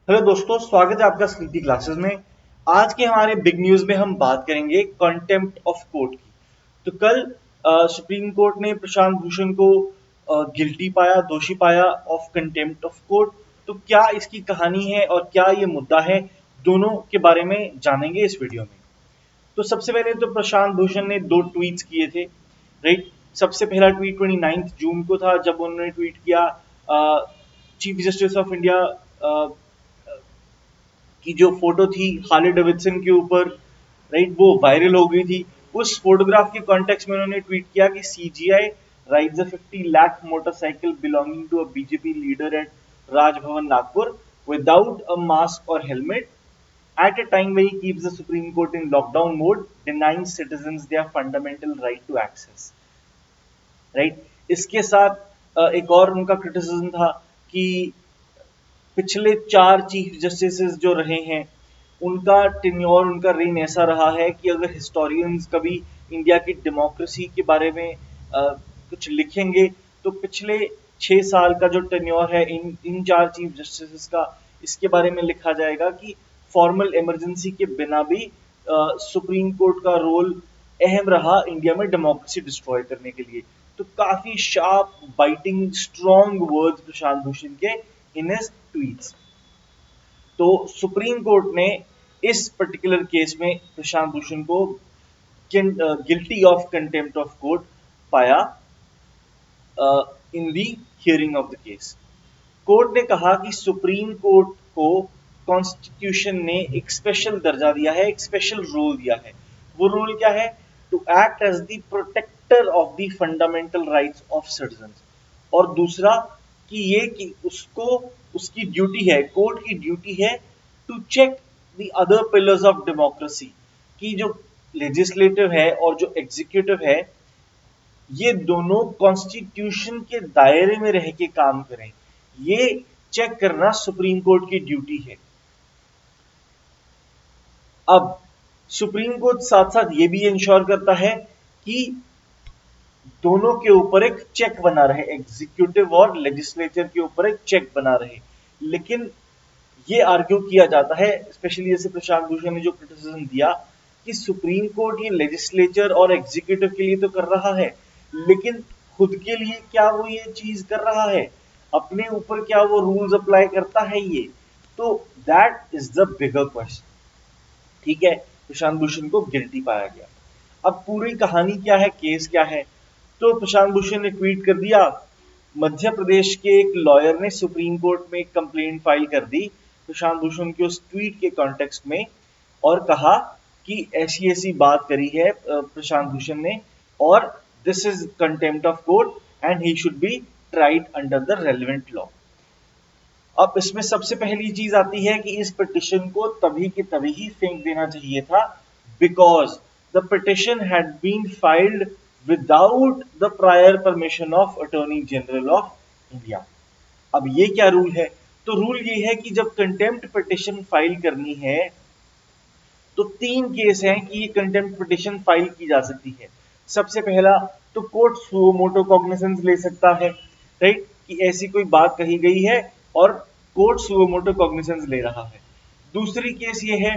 Hello दोस्तों, स्वागत है आपका स्लीपी क्लासेस में। आज के हमारे बिग न्यूज में हम बात करेंगे कंटेम्प्ट ऑफ कोर्ट की। तो कल सुप्रीम कोर्ट ने प्रशांत भूषण को गिल्टी पाया, दोषी पाया ऑफ कंटेम्प्ट ऑफ कोर्ट। तो क्या इसकी कहानी है और क्या ये मुद्दा है, दोनों के बारे में जानेंगे इस वीडियो में। तो सबसे पहले तो प्रशांत भूषण ने दो ट्वीट्स किए थे, राइट। सबसे पहला ट्वीट 29 जून को था, जब उन्होंने ट्वीट किया चीफ जस्टिस ऑफ इंडिया की जो फोटो थी हार्ले डेविडसन के ऊपर, राइट, वो वायरल हो गई थी। उस फोटोग्राफ के कॉन्टेक्स्ट में उन्होंने ट्वीट किया कि CJI rides a 50 lakh motorcycle belonging to a BJP leader at Raj Bhavan Nagpur without a mask और helmet at a time when he keeps the Supreme Court in lockdown mode, denying citizens their fundamental right to access. Right? इसके साथ एक और उनका criticism था कि पिछले 4 chief justice जो रहे हैं, उनका टेन्योर, उनका रेन ऐसा रहा है कि अगर हिस्टोरियंस कभी इंडिया की डेमोक्रेसी के बारे में कुछ लिखेंगे तो पिछले 6 साल का जो टेन्योर है इन इन 4 चीफ जस्टिस का, इसके बारे में लिखा जाएगा कि फॉर्मल इमरजेंसी के बिना भी सुप्रीम कोर्ट का रोल अहम रहा इंडिया में डेमोक्रेसी डिस्ट्रॉय करने के लिए। तो काफी sharp, biting, strong words Prashant Bhushan के इन हिज ट्वीट्स। तो सुप्रीम कोर्ट ने इस पर्टिकुलर केस में प्रशांत भूषण को guilty of contempt of court पाया in the hearing of the case. Court ने कहा कि सुप्रीम कोर्ट को कॉन्स्टिट्यूशन ने एक स्पेशल दर्जा दिया है, एक स्पेशल रोल दिया है। वो रोल क्या है? To act as the protector of the fundamental rights of citizens. और दूसरा कि ये कि उसको, उसकी ड्यूटी है, कोर्ट की ड्यूटी है to check the other pillars of democracy, कि जो लेजिस्लेटिव है और जो एग्जीक्यूटिव है, ये दोनों कॉन्स्टिट्यूशन के दायरे में रह के काम करें। ये चेक करना सुप्रीम कोर्ट की ड्यूटी है। अब सुप्रीम कोर्ट साथ साथ ये भी इंश्योर करता है कि दोनों के ऊपर एक चेक बना रहे, एग्जीक्यूटिव और लेजिस्लेचर के ऊपर एक चेक बना रहे। लेकिन ये आर्ग्यू किया जाता है, स्पेशली जैसे प्रशांत भूषण ने जो क्रिटिसिज्म दिया, कि सुप्रीम कोर्ट ये लेजिस्लेचर और एग्जीक्यूटिव के लिए तो कर रहा है, लेकिन खुद के लिए क्या वो ये चीज कर रहा है? अपने ऊपर क्या वो रूल्स अप्लाई करता है? ये तो that is the bigger question. ठीक है, प्रशांत भूषण को गिल्टी पाया गया। अब पूरी कहानी क्या है, केस क्या है? तो प्रशांत भूषण ने ट्वीट कर दिया, मध्य प्रदेश के एक लॉयर ने सुप्रीम कोर्ट में एक कंप्लेंट फाइल कर दी प्रशांत भूषण के उस ट्वीट के कॉन्टेक्स्ट में, और कहा कि ऐसी ऐसी बात करी है प्रशांत भूषण ने, और this is contempt of court and he should be tried under the relevant law. अब इसमें सबसे पहली चीज आती है कि इस पिटिशन को तभी के तभी ही फेंक देना चाहिए था, because the petition had been filed without the prior permission of attorney general of India. अब ये क्या रूल है? तो रूल ये है कि जब कंटेम्प्ट पिटिशन फाइल करनी है तो 3 केस हैं कि ये कंटेम्प्ट पिटिशन फाइल की जा सकती है। सबसे पहला तो कोर्ट सुओ मोटो कॉग्निजेंस ले सकता है, राइट, कि ऐसी कोई बात कही गई है और कोर्ट सुओ मोटो कॉग्निजेंस ले रहा है। दूसरी केस ये है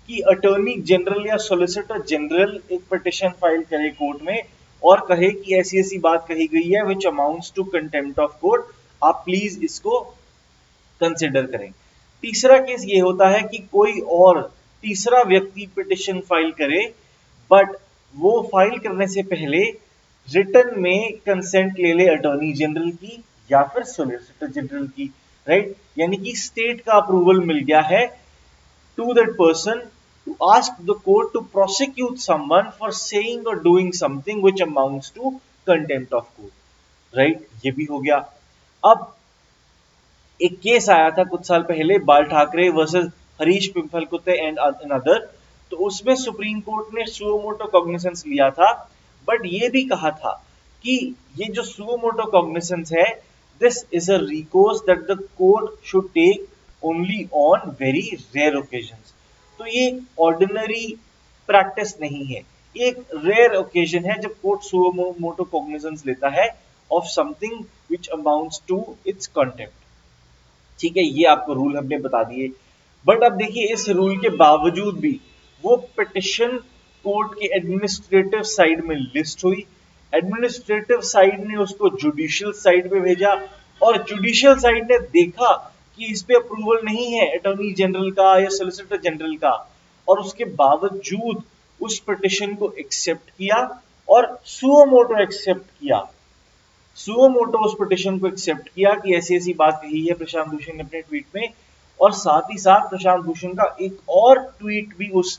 कि अटॉर्नी जनरल या सॉलिसिटर जनरल एक पिटिशन फाइल करे कोर्ट में और कहे कि ऐसी ऐसी बात कही गई है which amounts to contempt of court, आप प्लीज इसको कंसिडर करें। तीसरा केस ये होता है कि कोई और तीसरा व्यक्ति पिटिशन फाइल करे, बट वो फाइल करने से पहले रिटर्न में कंसेंट ले ले अटॉर्नी जनरल की या फिर सॉलिसिटर जनरल की, राइट, यानी कि स्टेट का अप्रूवल मिल गया है to that person to ask the court to prosecute someone for saying और doing something which amounts to contempt of court, right, ये भी हो गया। अब एक केस आया था कुछ साल पहले, Bal Thackeray versus Harish Pimpalkutte and another. तो उसमें सुप्रीम कोर्ट ने सुओ मोटो कॉग्निजेंस लिया था, बट ये भी कहा था कि ये जो सुओ मोटो कॉग्निजेंस है, this is a recourse that the court should take only on very rare occasions. तो ये ऑर्डिनरी प्रैक्टिस नहीं है, एक रेयर ओकेजन है जब कोर्ट सुओ मोटो कॉग्निजेंस लेता है of something which amounts to its contempt. ठीक है, ये आपको रूल हमने बता दिए। बट अब देखिए, इस रूल के बावजूद भी वो पिटिशन कोर्ट के एडमिनिस्ट्रेटिव साइड में लिस्ट हुई। एडमिनिस्ट्रेटिव साइड ने उसको जुडिशियल साइड पे भेजा और जुडिशियल साइड ने देखा कि इस पे अप्रूवल नहीं है अटॉर्नी जनरल का या सोलिसिटर जनरल का, और उसके बावजूद उस पिटिशन को एक्सेप्ट किया और सुओ मोटो एक्सेप्ट किया। सुओ मोटो उस पिटिशन को एक्सेप्ट किया कि ऐसी ऐसी बात कही है प्रशांत भूषण ने अपने ट्वीट में, और साथ ही साथ प्रशांत भूषण का एक और ट्वीट भी उस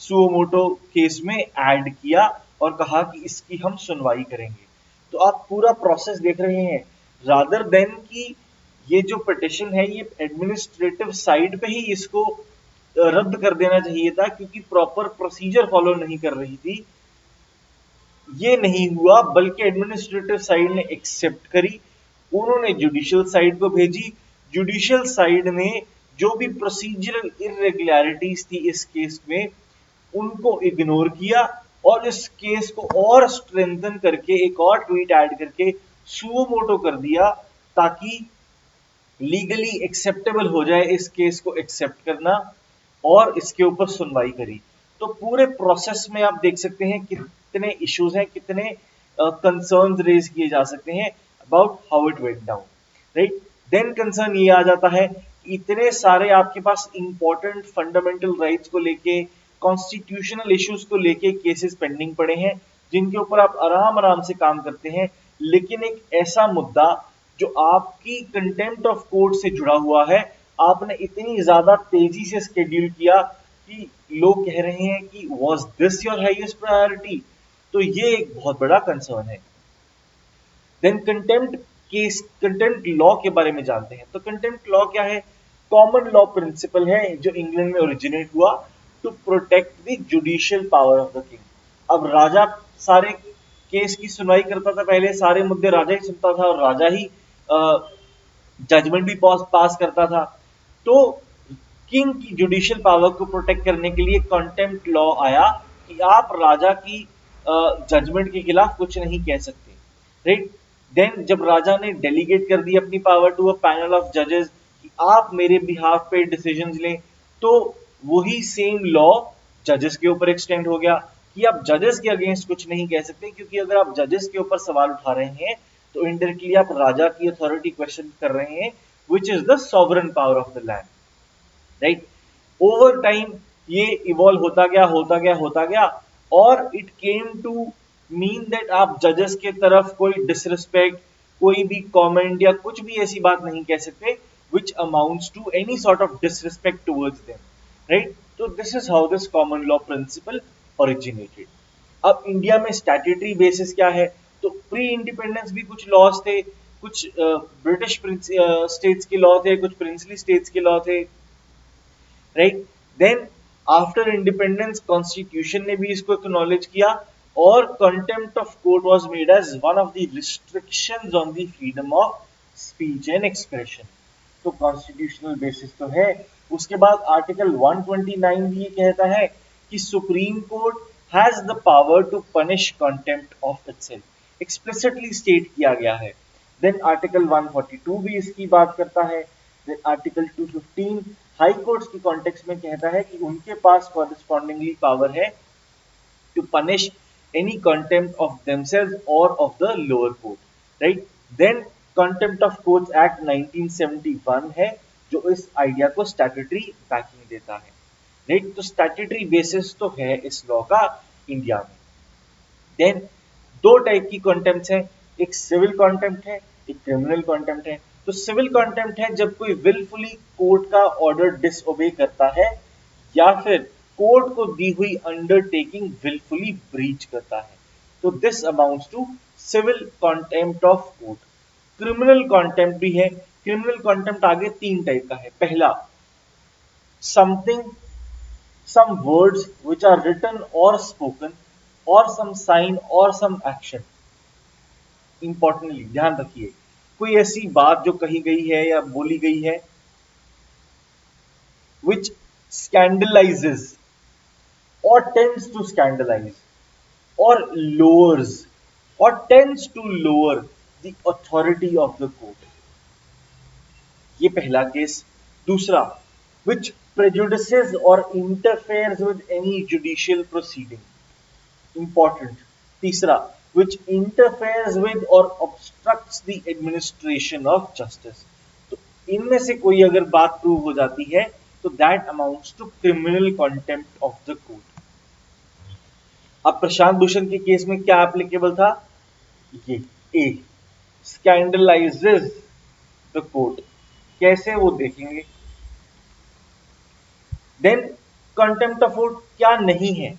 सुओ मोटो केस में ऐड किया और कहा कि इसकी हम सुनवाई करेंगे। तो आप पूरा प्रोसेस देख रहे हैं, रादर देन कि ये जो पिटिशन है ये एडमिनिस्ट्रेटिव साइड पे ही इसको रद्द कर देना चाहिए था, क्योंकि प्रॉपर प्रोसीजर फॉलो नहीं कर रही थी। ये नहीं हुआ, बल्कि एडमिनिस्ट्रेटिव साइड ने एक्सेप्ट करी, उन्होंने जुडिशियल साइड को भेजी। जुडिशियल साइड ने जो भी प्रोसीजरल इरेगुलरिटीज थी इस केस में उनको इग्नोर किया और इस केस को और स्ट्रेंथन करके एक और ट्वीट ऐड करके सुओ मोटो कर दिया, ताकि लीगली एक्सेप्टेबल हो जाए इस केस को एक्सेप्ट करना और इसके ऊपर सुनवाई करी। तो पूरे प्रोसेस में आप देख सकते हैं कितने इश्यूज हैं, कितने कंसर्न्स रेज किए जा सकते हैं about how it went down, right. Then concern ये आ जाता है, इतने सारे आपके पास इंपॉर्टेंट फंडामेंटल राइट्स को लेके, कॉन्स्टिट्यूशनल इश्यूज को लेके केसेस पेंडिंग पड़े हैं जिनके ऊपर आप आराम आराम से काम करते हैं, लेकिन एक ऐसा मुद्दा जो आपकी कंटेम्प्ट ऑफ कोर्ट से जुड़ा हुआ है, आपने इतनी ज्यादा तेजी से शेड्यूल किया कि लोग कह रहे हैं कि was this your highest priority. तो ये एक बहुत बड़ा कंसर्न है। Then contempt case, contempt law के बारे में जानते हैं। तो कंटेम्प्ट लॉ क्या है? कॉमन लॉ प्रिंसिपल है जो इंग्लैंड में ओरिजिनेट हुआ to protect the judicial power of the king. अब राजा सारे केस की सुनवाई करता था, पहले सारे मुद्दे राजा ही सुनता था और राजा ही जजमेंट भी पास करता था। तो किंग की जुडिशियल पावर को प्रोटेक्ट करने के लिए कंटेम्प्ट लॉ आया कि आप राजा की जजमेंट के खिलाफ कुछ नहीं कह सकते, राइट। देन जब राजा ने डेलीगेट कर दी अपनी power to a panel of जजेस कि आप मेरे बिहाफ पे डिसीजंस लें, तो वही सेम लॉ जजेस के ऊपर एक्सटेंड हो गया कि आप जजेस के अगेंस्ट कुछ नहीं कह सकते, क्योंकि अगर आप जजेस के ऊपर सवाल उठा रहे हैं तो इनडायरेक्टली आप राजा की अथॉरिटी क्वेश्चन कर रहे हैं, which is the sovereign power of the land, right. Over time ये इवॉल्व होता गया और it came to mean that आप जजेस के तरफ कोई डिसरिस्पेक्ट, कोई भी कमेंट या कुछ भी ऐसी बात नहीं कह सकते which amounts to any sort of disrespect towards them, right. तो this is how this common law principle originated. अब इंडिया में स्टैट्यूटरी बेसिस क्या है? तो प्री इंडिपेंडेंस भी कुछ लॉज थे, कुछ ब्रिटिश स्टेट्स के लॉ थे, कुछ प्रिंसली स्टेट्स के लॉ थे, right. Then after independence constitution ने भी इसको एक्नॉलेज किया और contempt of court was made as one of the restrictions on the freedom of speech and expression. तो कॉन्स्टिट्यूशनल बेसिस तो है। उसके बाद आर्टिकल 129 भी ये कहता है कि supreme court has the power to punish contempt of itself, explicitly state किया गया है। देन आर्टिकल 142 भी इसकी बात करता है। देन आर्टिकल 215 हाई कोर्ट्स की कॉन्टेक्स्ट में कहता है कि उनके पास कॉरेस्पॉन्डिंगली पावर है to punish any contempt of themselves और of the lower court, right. Then contempt of courts act 1971 है जो इस आइडिया को स्टैट्यूटरी बैकिंग देता है, राइट। तो स्टैट्यूटरी बेसिस तो है इस लॉ का इंडिया में। देन दो टाइप की कॉन्टेम्प्ट है, एक सिविल कॉन्टेम्प्ट है, एक क्रिमिनल कॉन्टेम्प्ट है। तो सिविल कॉन्टेम्प्ट है जब कोई विलफुली कोर्ट का ऑर्डर डिसओबे करता है या फिर कोर्ट को दी हुई अंडरटेकिंग विलफुली ब्रीच करता है, तो this amounts to civil contempt of court. Criminal contempt भी है। क्रिमिनल कॉन्टेम्प्ट आगे तीन टाइप का है। पहला, something, some words which are written or spoken or some sign or some action। Importantly ध्यान रखिए, कोई ऐसी बात जो कही गई है या बोली गई है which scandalizes or tends to scandalize or lowers or tends to lower the authority of the court, ये पहला केस। दूसरा, which prejudices or interferes with any judicial proceeding, important। तीसरा, which interferes with or obstructs the administration of justice। तो इनमें से कोई अगर बात प्रूव हो जाती है तो that amounts to criminal contempt of the court. अब प्रशांत भूषण के केस में क्या एप्लीकेबल था? ये ए, स्कैंडलाइजेस द कोर्ट। कैसे, वो देखेंगे। देन कंटेम्प्ट ऑफ कोर्ट क्या नहीं है?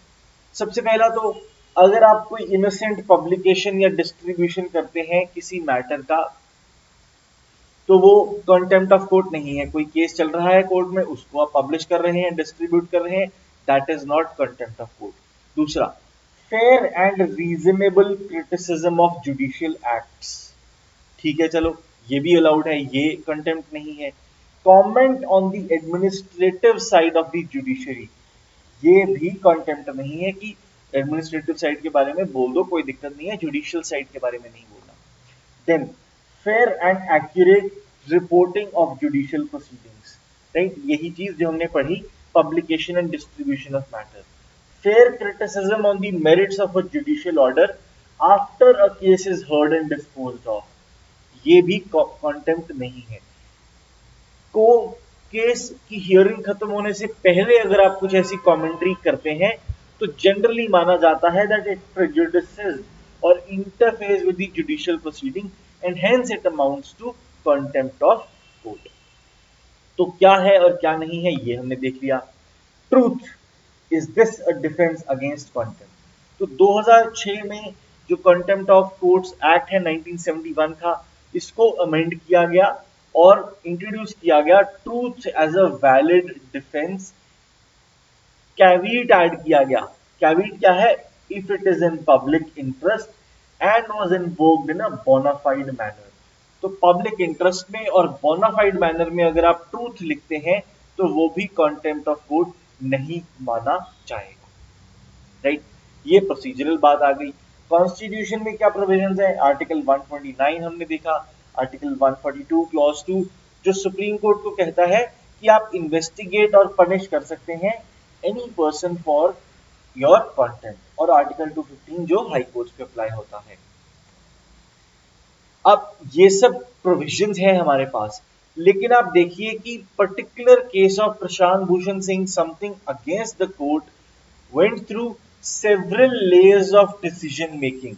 सबसे पहला तो अगर आप कोई इनोसेंट पब्लिकेशन या डिस्ट्रीब्यूशन करते हैं किसी मैटर का, तो वो कंटेम्प्ट ऑफ कोर्ट नहीं है। कोई केस चल रहा है कोर्ट में, उसको आप पब्लिश कर रहे हैं, डिस्ट्रीब्यूट कर रहे हैं, that is not contempt of court. दूसरा, fair and reasonable criticism of judicial acts. ठीक है, चलो ये भी अलाउड है, ये कंटेम्प्ट नहीं है। Comment on the administrative side of the judiciary, ये भी कंटेम्प्ट नहीं है कि एडमिनिस्ट्रेटिव साइड के बारे में बोल दो, कोई दिक्कत नहीं है, जुडिशियल साइड के बारे में नहीं बोलना। Then fair and accurate reporting of judicial proceedings, right, यही चीज जो हमने पढ़ी, publication and distribution of matter. Fair criticism on the merits of a judicial order after a case is heard and disposed of, ये भी contempt नहीं है। को केस की हियरिंग खत्म होने से पहले अगर आप कुछ ऐसी कमेंट्री करते हैं तो जनरली माना जाता है दैट इट प्रेजुडिसेस और interferes with the judicial proceeding and hence it amounts to contempt of court. तो क्या है और क्या नहीं है ये हमने देख लिया। Truth, is this a defence against contempt? तो 2006 में जो कंटेम्प्ट ऑफ कोर्ट्स एक्ट है 1971 का, इसको अमेंड किया गया और इंट्रोड्यूस किया गया truth as a valid defence. Caveat add किया गया। कैवीट क्या है? If it is in public interest and was invoked in a bona fide manner. तो पब्लिक इंटरेस्ट में और बोनाफाइड मैनर में अगर आप ट्रूथ लिखते हैं तो वो भी कंटेम्प्ट ऑफ कोर्ट नहीं माना जाएगा, राइट। ये प्रोसीजरल बात आ गई। कॉन्स्टिट्यूशन में क्या प्रोविजंस है? आर्टिकल 129 हमने देखा, आर्टिकल 142 क्लॉज 2 जो सुप्रीम कोर्ट को कहता है कि आप इन्वेस्टिगेट और पनिश कर सकते हैं any person for your content, और आर्टिकल 215 जो हाई कोर्ट पे अप्लाई होता है। अब ये सब प्रोविजंस हैं हमारे पास, लेकिन आप देखिए कि particular case of Prashant Bhushan Singh something against the court went through several layers of decision making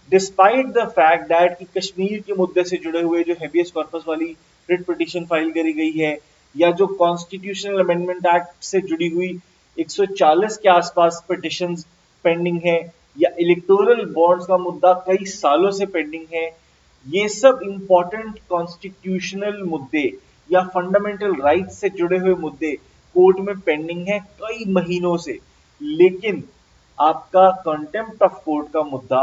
despite the fact that कि कश्मीर के मुद्दे से जुड़े हुए जो हेबियस कॉर्पस वाली रिट पिटीशन फाइल करी गई है, या जो कॉन्स्टिट्यूशनल अमेंडमेंट एक्ट से जुड़ी हुई 140 के आसपास पिटिशंस पेंडिंग है, या इलेक्टोरल बॉन्ड्स का मुद्दा कई सालों से पेंडिंग है, ये सब इंपॉर्टेंट कॉन्स्टिट्यूशनल मुद्दे या फंडामेंटल राइट्स से जुड़े हुए मुद्दे कोर्ट में पेंडिंग है कई महीनों से। लेकिन आपका कंटेम्प्ट ऑफ कोर्ट का मुद्दा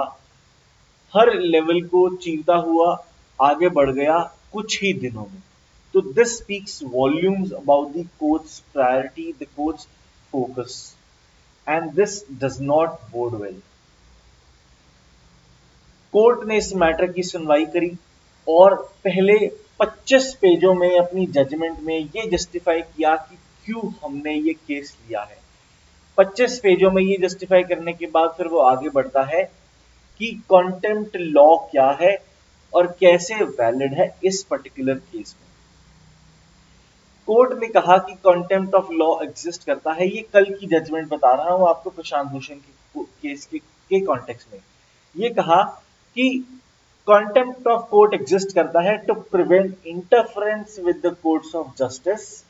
हर लेवल को चीरता हुआ आगे बढ़ गया कुछ ही दिनों में। तो this speaks volumes about the court's priority, the court's focus, and this does not bode well. Court ने इस मैटर की सुनवाई करी और पहले 25 पेजों में अपनी जजमेंट में ये जस्टिफाई किया कि क्यों हमने ये केस लिया है। 25 पेजों में ये जस्टिफाई करने के बाद फिर वो आगे बढ़ता है कि कंटेम्प्ट लॉ क्या है और कैसे वैलिड है इस पर्टिकुलर केस में। कोर्ट ने कहा कि कंटेम्प्ट ऑफ लॉ एग्जिस्ट करता है। ये कल की जजमेंट बता रहा हूं आपको प्रशांत भूषण के केस के कॉन्टेक्स्ट में। ये कहा कि कंटेम्प्ट ऑफ कोर्ट एग्जिस्ट करता है to prevent interference with the courts of justice,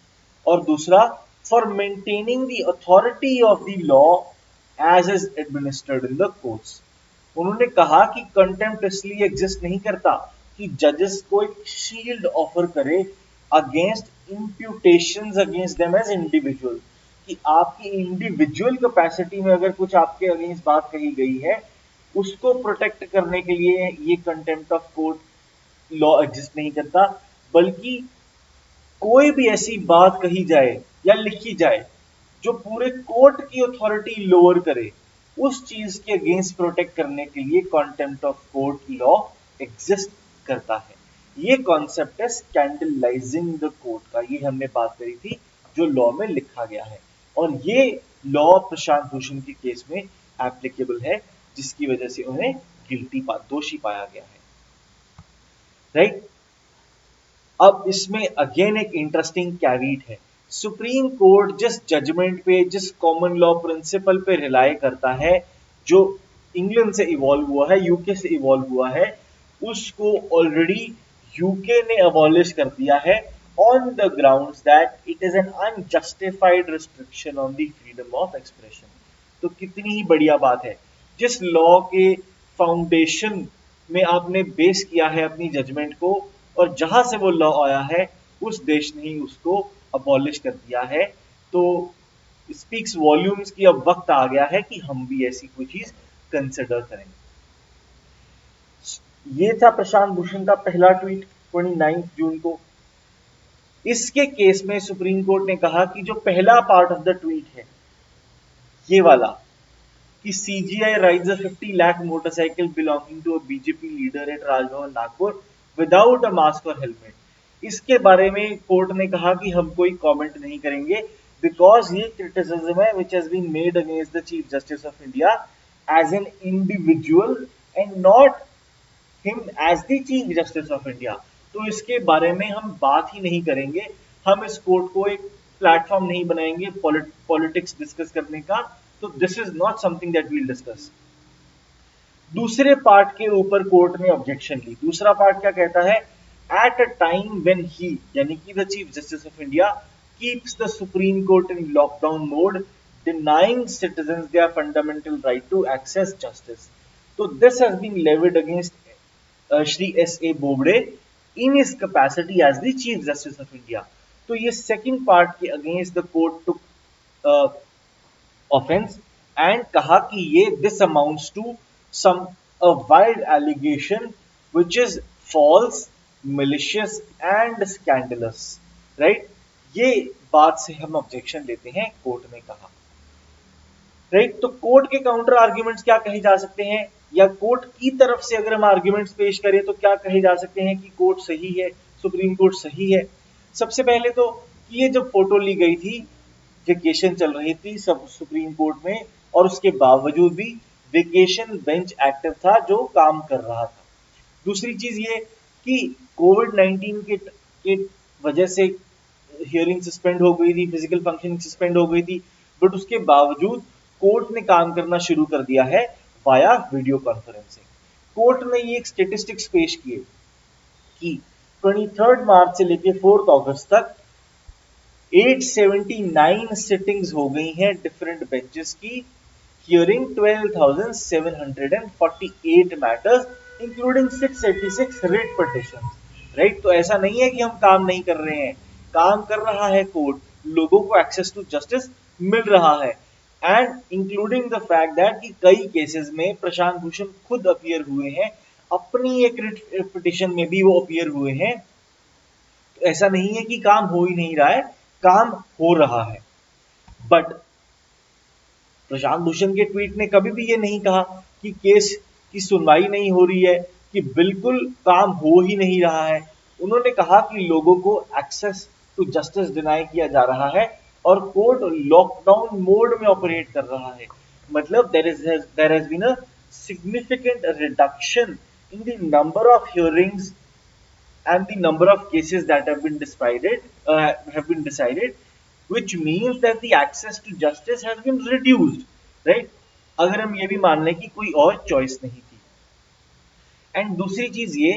और दूसरा for maintaining the authority of the law as is administered in the courts. उन्होंने कहा कि कंटेम्प्ट इसलिए एग्जिस्ट नहीं करता कि जजेस को एक शील्ड ऑफर करे against imputations against them as individual, कि आपकी इंडिविजुअल कैपेसिटी में अगर कुछ आपके अगेंस्ट बात कही गई है उसको प्रोटेक्ट करने के लिए ये contempt of court law exist नहीं करता, बल्कि कोई भी ऐसी बात कही जाए या लिखी जाए जो पूरे कोर्ट की अथॉरिटी लोअर करे, उस चीज के अगेंस्ट प्रोटेक्ट करने के लिए contempt of court law exist करता है। ये कॉन्सेप्ट है स्कैंडलाइजिंग द कोर्ट का, ये हमने बात करी थी, जो लॉ में लिखा गया है, और ये लॉ प्रशांत भूषण के केस में एप्लीकेबल है, जिसकी वजह से उन्हें दोषी पाया गया है, राइट। अब इसमें अगेन एक इंटरेस्टिंग कैविट है। सुप्रीम कोर्ट जिस जजमेंट पे, जिस कॉमन लॉ प्रिंसिपल पे रिलाय करता है, जो इंग्लैंड से इवॉल्व हुआ है, यूके से इवॉल्व हुआ है, उसको ऑलरेडी यूके ने अबॉलिश कर दिया है on the grounds that it is an unjustified restriction on the freedom of expression. तो कितनी ही बढ़िया बात है, जिस लॉ के फाउंडेशन में आपने बेस किया है अपनी जजमेंट को, और जहां से वो लॉ आया है उस देश ने ही उसको अबॉलिश कर दिया है। तो स्पीक्स वॉल्यूम्स की अब वक्त आ गया है कि हम भी ऐसी कोई चीज कंसिडर करें। ये था प्रशांत भूषण का पहला ट्वीट 29 जून को। इसके केस में सुप्रीम कोर्ट ने कहा कि जो पहला पार्ट ऑफ द ट्वीट है, ये वाला, कि CJI rides a 50 lakh motorcycle belonging to a BJP leader at Raj Bhavan Nagpur without a mask और हेलमेट, इसके बारे में कोर्ट ने कहा कि हम कोई कमेंट नहीं करेंगे, बिकॉज ये क्रिटिसिज्म है which has been made against the chief justice of India as an individual and not him as the chief justice of India. तो इसके बारे में हम बात ही नहीं करेंगे, हम इस कोर्ट को एक प्लेटफॉर्म नहीं बनाएंगे पॉलिटिक्स डिस्कस करने का, तो this is not something that we'll discuss. दूसरे पार्ट के ऊपर कोर्ट ने ऑब्जेक्शन ली। दूसरा पार्ट क्या कहता है, at a time when he, यानी कि the chief justice of India, keeps the supreme court in lockdown mode, denying citizens their fundamental right to access justice. So this has been levied against Shri S.A. Bobde in his capacity as the Chief Justice of India. तो ये second part के against the court took offence and कहा कि ये this amounts to some a wild allegation which is false, malicious and scandalous, right. ये बात से हम ऑब्जेक्शन लेते हैं, कोर्ट ने कहा, राइट। तो कोर्ट के काउंटर आर्ग्यूमेंट्स क्या कहे जा सकते हैं, या कोर्ट की तरफ से अगर हम आर्ग्यूमेंट्स पेश करें तो क्या कहे जा सकते हैं कि कोर्ट सही है, सुप्रीम कोर्ट सही है। सबसे पहले तो कि ये जो फोटो ली गई थी, वेकेशन चल रही थी सब सुप्रीम कोर्ट में, और उसके बावजूद भी वेकेशन बेंच एक्टिव था जो काम कर रहा था। दूसरी चीज ये कि कोविड-19 के वजह से हियरिंग सस्पेंड हो गई थी, फिजिकल फंक्शनिंग सस्पेंड हो गई थी, बट उसके बावजूद कोर्ट ने काम करना शुरू कर दिया है वाया वीडियो कॉन्फ्रेंसिंग। कोर्ट ने ये स्टेटिस्टिक्स पेश किए कि 23 मार्च से लेकर 4 अगस्त तक 879 सिटिंग्स हो गई हैं डिफरेंट बेंचेस की, hearing 12,748 matters including 686 writ petitions, right. तो ऐसा नहीं है कि हम काम नहीं कर रहे हैं, काम कर रहा है कोर्ट, लोगों को एक्सेस टू जस्टिस मिल रहा है, and including the fact that कि कई केसेस में प्रशांत भूषण खुद अपीयर हुए हैं, अपनी एक रिट पिटीशन में भी वो अपीयर हुए हैं। तो ऐसा नहीं है कि काम हो ही नहीं रहा है, काम हो रहा है। बट प्रशांत भूषण के ट्वीट ने कभी भी ये नहीं कहा कि केस की सुनवाई नहीं हो रही है, कि बिल्कुल काम हो ही नहीं रहा है। उन्होंने कहा कि लोगों को एक्सेस टू जस्टिस डिनाई किया जा रहा है और कोर्ट लॉकडाउन मोड में ऑपरेट कर रहा है। मतलब there has been a significant reduction in the number of hearings and the number of cases that have been decided, which means that the access to justice has been reduced, right? अगर हम ये भी मान लें कि कोई और choice नहीं थी। एंड दूसरी चीज ये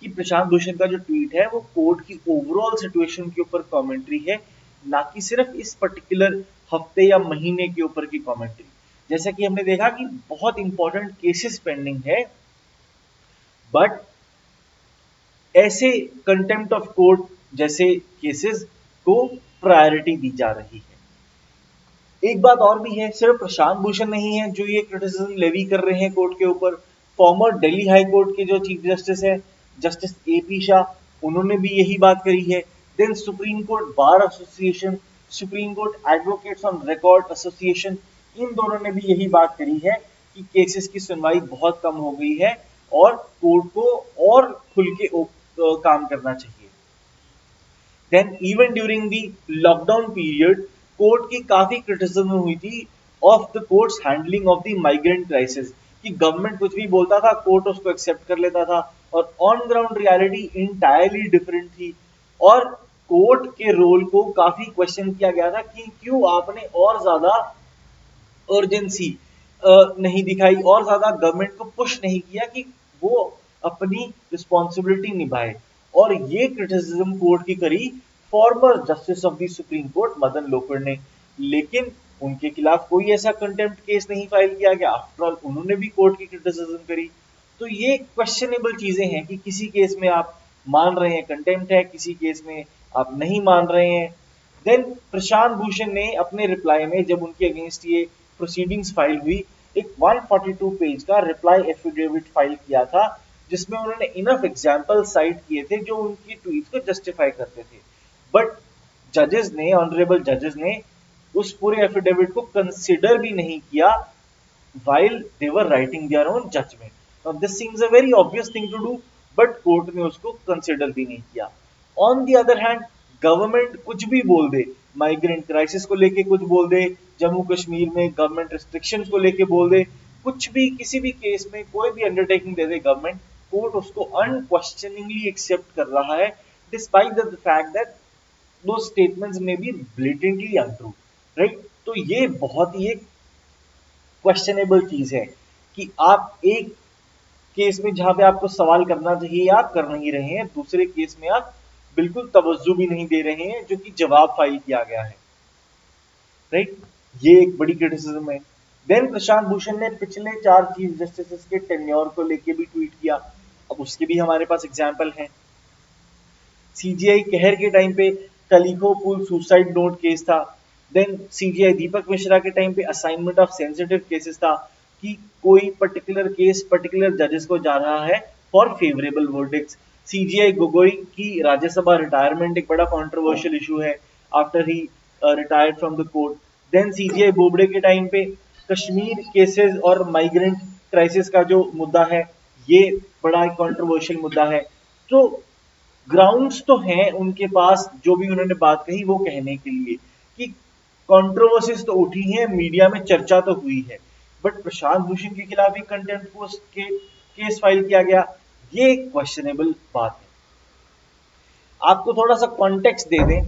कि प्रशांत भूषण का जो ट्वीट है वो कोर्ट की ओवरऑल सिचुएशन के ऊपर कमेंट्री है, ना कि सिर्फ इस पर्टिकुलर हफ्ते या महीने के ऊपर की कमेंट्री। जैसा कि हमने देखा कि बहुत इंपॉर्टेंट केसेस पेंडिंग है, बट ऐसे कंटेम्प्ट ऑफ कोर्ट जैसे केसेस को प्रायोरिटी दी जा रही है। एक बात और भी है, सिर्फ प्रशांत भूषण नहीं है जो ये क्रिटिसिज्म लेवी कर रहे हैं कोर्ट के ऊपर, फॉर्मर दिल्ली हाई कोर्ट के जो चीफ जस्टिस है जस्टिस AP शाह, उन्होंने भी यही बात करी है। Then supreme court bar association, supreme court advocates on record association, इन दोनों ने भी यही बात करी है कि केसेस की सुनवाई बहुत कम हो गई है और कोर्ट को और खुल के काम करना चाहिए। Then even during the lockdown period court की काफी क्रिटिसिज्म हुई थी of the court's handling of the migrant crisis, कि गवर्नमेंट कुछ भी बोलता था कोर्ट उसको एक्सेप्ट कर लेता था और on ground reality entirely different थी। और कोर्ट के रोल को काफी क्वेश्चन किया गया था कि क्यों आपने और ज्यादा अर्जेंसी नहीं दिखाई और ज्यादा गवर्नमेंट को पुश नहीं किया कि वो अपनी रिस्पॉन्सिबिलिटी निभाए। और ये क्रिटिसिज्म कोर्ट की करी former justice of the supreme court Madan Lokur ने, लेकिन उनके खिलाफ कोई ऐसा कंटेम्प्ट केस नहीं फाइल किया गया। आफ्टर ऑल उन्होंने भी कोर्ट की क्रिटिसिज्म करी। तो ये क्वेश्चनेबल चीजें हैं कि किसी केस में आप मान रहे हैं कंटेम्प्ट है, किसी केस में आप नहीं मान रहे हैं। देन प्रशांत भूषण ने अपने रिप्लाई में जब उनके अगेंस्ट ये प्रोसीडिंग्स फाइल हुई एक 142 पेज का रिप्लाई एफिडेविट फाइल किया था, जिसमें उन्होंने इनफ एग्जाम्पल साइट किए थे जो उनकी ट्वीट को जस्टिफाई करते थे। बट जजेस ने, ऑनरेबल जजेस ने उस पूरे एफिडेविट को कंसिडर भी नहीं किया while they were writing their own judgment. Now this seems a very obvious thing to do, but court ने उसको कंसिडर भी नहीं किया। On the other hand government कुछ भी बोल दे, माइग्रेंट क्राइसिस को लेके कुछ बोल दे, जम्मू कश्मीर में गवर्नमेंट रिस्ट्रिक्शंस को लेके बोल दे, कुछ भी किसी भी केस में कोई भी अंडरटेकिंग दे दे गवर्नमेंट, कोर्ट उसको अनक्वेश्चनिंगली एक्सेप्ट कर रहा है डिस्पाइट द फैक्ट दैट दो स्टेटमेंट्स में बी ब्लेटेंटली अनट्रू, राइट। तो ये बहुत ही एक क्वेश्चनेबल चीज है कि आप एक केस में जहां पे आपको सवाल करना चाहिए आप कर नहीं रहे हैं, दूसरे केस में आप बिल्कुल तवज्जो भी नहीं दे रहे हैं जो कि जवाब फाइल किया गया है, राइट। ये एक बड़ी क्रिटिसिज्म है। देन प्रशांत भूषण ने पिछले 4 चीफ जस्टिस के टेन्योर को लेके भी ट्वीट किया, अब उसके भी हमारे पास एग्जाम्पल हैं। सीजीआई कहर के टाइम पे कलिखो पुल सुसाइड नोट केस था। देन सीजीआई दीपक मिश्रा के टाइम पे असाइनमेंट ऑफ सेंसिटिव केसेस था कि कोई पर्टिकुलर केस पर्टिकुलर जजेस को जा रहा है for favourable verdicts. CJI Gogoi की राज्यसभा रिटायरमेंट एक बड़ा कंट्रोवर्शियल इशू है after he retired from the court. Then CJI Bobde के टाइम पे कश्मीर केसेस और माइग्रेंट क्राइसिस का जो मुद्दा है ये बड़ा कंट्रोवर्शियल मुद्दा है। तो ग्राउंड्स तो हैं उनके पास, जो भी उन्होंने बात कही वो कहने के लिए कि कंट्रोवर्सीज तो उठी हैं, मीडिया में चर्चा तो हुई है, बट प्रशांत भूषण के खिलाफ भी कंटेम्प्ट के केस फाइल किया गया, ये क्वेश्चनेबल बात है। आपको थोड़ा सा कॉन्टेक्स्ट दे दें,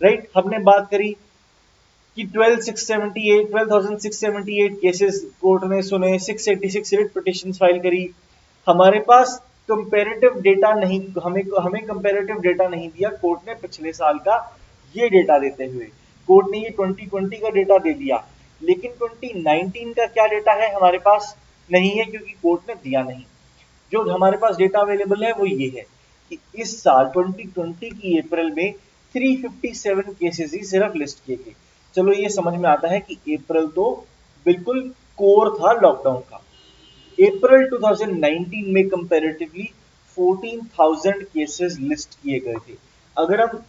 राइट। हमने बात करी कि 12,678 केसेस कोर्ट ने सुने, 686 रिट पिटिशंस फाइल करी। हमारे पास कंपैरेटिव डेटा नहीं, हमें कंपैरेटिव डेटा नहीं दिया कोर्ट ने पिछले साल का ये डेटा देते हुए। कोर्ट ने ये 2020 का डेटा दे दिया, लेकिन 2019 का क्या डेटा है हमारे पास नहीं है, क्योंकि कोर्ट ने दिया नहीं। जो हमारे पास डेटा अवेलेबल है वो ये है कि इस साल 2020 की अप्रैल में 357 केसेस ही सिर्फ लिस्ट किए गए। चलो ये समझ में आता है कि अप्रैल तो बिल्कुल कोर था लॉकडाउन का। अप्रैल 2019 में कंपैरेटिवली 14,000 केसेस लिस्ट किए गए थे। अगर हम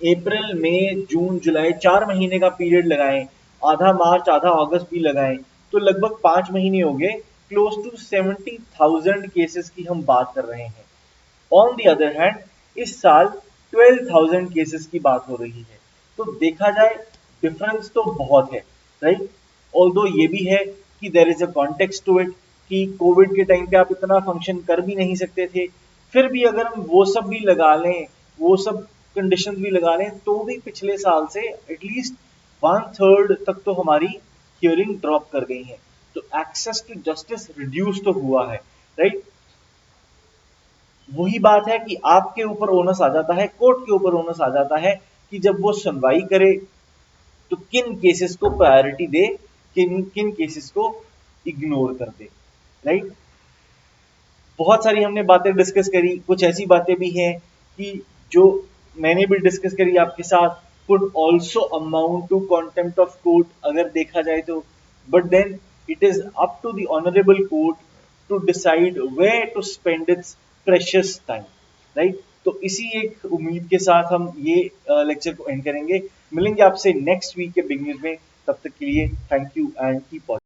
अप्रैल मई जून जुलाई 4 महीने का पीरियड लगाएं, आधा मार्च आधा अगस्त भी लगाएं, तो लगभग 5 महीने हो गए, क्लोज टू 70,000 केसेस की हम बात कर रहे हैं। ऑन दी अदर हैंड इस साल 12,000 केसेस की बात हो रही है। तो देखा जाए डिफरेंस तो बहुत है, राइट। ऑल्दो ये भी है कि there is a context to it कि कोविड के टाइम पे आप इतना फंक्शन कर भी नहीं सकते थे, फिर भी अगर हम वो सब भी लगा लें, वो सब कंडीशन भी लगा लें, तो भी पिछले साल से एटलीस्ट 1/3 तक तो हमारी हियरिंग ड्रॉप कर गई है। तो एक्सेस टू जस्टिस रिड्यूस तो हुआ है, राइट। वही बात है कि आपके ऊपर ओनस आ जाता है, कोर्ट के ऊपर ओनस आ जाता है कि जब वो सुनवाई करे तो किन केसेस को प्रायोरिटी दे, किन किन केसेस को इग्नोर कर दे, राइट। बहुत सारी हमने बातें डिस्कस करी, कुछ ऐसी बातें भी हैं कि जो मैंने भी डिस्कस करी आपके साथ, could also amount to contempt of court अगर देखा जाए तो, but then it is up to the honourable court to decide where to spend its precious time, right. तो इसी एक उम्मीद के साथ हम ये लेक्चर को एंड करेंगे। मिलेंगे आपसे नेक्स्ट वीक के बिग न्यूज में, तब तक के लिए thank you and keep watching.